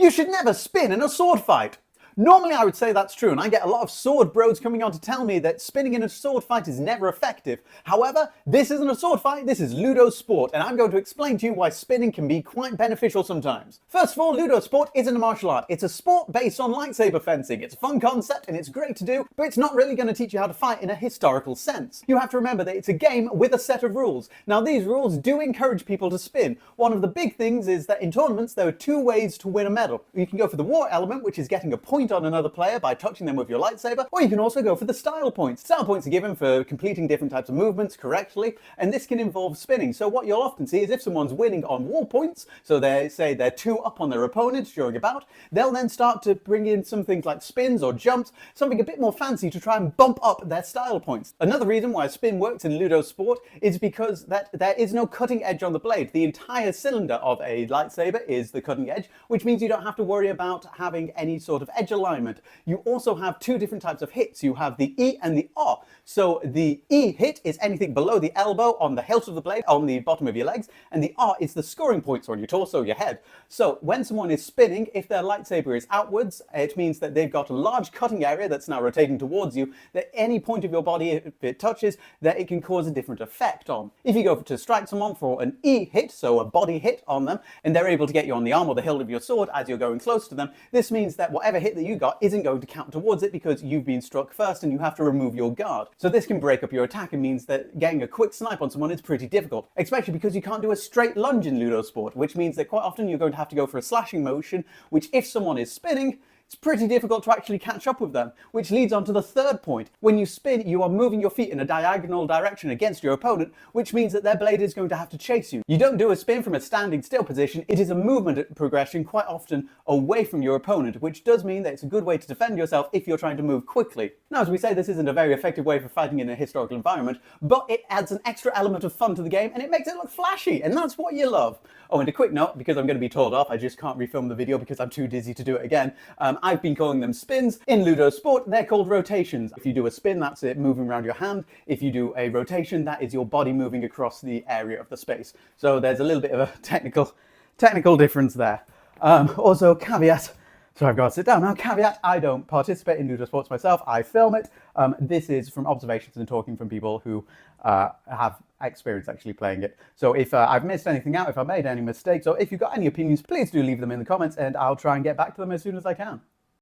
You should never spin in a sword fight. Normally I would say that's true, and I get a lot of sword bros coming on to tell me that spinning in a sword fight is never effective. However, this isn't a sword fight, this is LudoSport, and I'm going to explain to you why spinning can be quite beneficial sometimes. First of all, LudoSport isn't a martial art. It's a sport based on lightsaber fencing. It's a fun concept and it's great to do, but it's not really going to teach you how to fight in a historical sense. You have to remember that it's a game with a set of rules. Now, these rules do encourage people to spin. One of the big things is that in tournaments there are two ways to win a medal. You can go for the war element, which is getting a point on another player by touching them with your lightsaber, or you can also go for the style points. Style points are given for completing different types of movements correctly, and this can involve spinning. So what you'll often see is if someone's winning on war points, so they say they're 2 up on their opponent during a bout, they'll then start to bring in some things like spins or jumps, something a bit more fancy to try and bump up their style points. Another reason why a spin works in LudoSport is because there is no cutting edge on the blade. The entire cylinder of a lightsaber is the cutting edge, which means you don't have to worry about having any sort of edge alignment. You also have two different types of hits. You have the E and the R. So the E hit is anything below the elbow on the hilt of the blade, on the bottom of your legs, and the R is the scoring points on your torso, your head. So when someone is spinning, if their lightsaber is outwards, it means that they've got a large cutting area that's now rotating towards you, that any point of your body, if it touches, that it can cause a different effect on. If you go to strike someone for an E hit, so a body hit on them, and they're able to get you on the arm or the hilt of your sword as you're going close to them, this means that whatever hit that you got isn't going to count towards it because you've been struck first and you have to remove your guard. So this can break up your attack and means that getting a quick snipe on someone is pretty difficult, especially because you can't do a straight lunge in LudoSport, which means that quite often you're going to have to go for a slashing motion, which if someone is spinning, it's pretty difficult to actually catch up with them, which leads on to the third point. When you spin, you are moving your feet in a diagonal direction against your opponent, which means that their blade is going to have to chase you. You don't do a spin from a standing still position, it is a movement progression quite often away from your opponent, which does mean that it's a good way to defend yourself if you're trying to move quickly. Now, as we say, this isn't a very effective way for fighting in a historical environment, but it adds an extra element of fun to the game and it makes it look flashy, and that's what you love. Oh, and a quick note, because I'm going to be told off, I just can't refilm the video because I'm too dizzy to do it again. I've been calling them spins. In LudoSport, they're called rotations. If you do a spin, that's it moving around your hand. If you do a rotation, that is your body moving across the area of the space. So there's a little bit of a technical difference there. Also, caveat, so I've got to sit down now. Caveat, I don't participate in LudoSports myself. I film it. This is from observations and talking from people who have experience actually playing it. So if I've missed anything out, if I made any mistakes, or if you've got any opinions, please do leave them in the comments and I'll try and get back to them as soon as I can.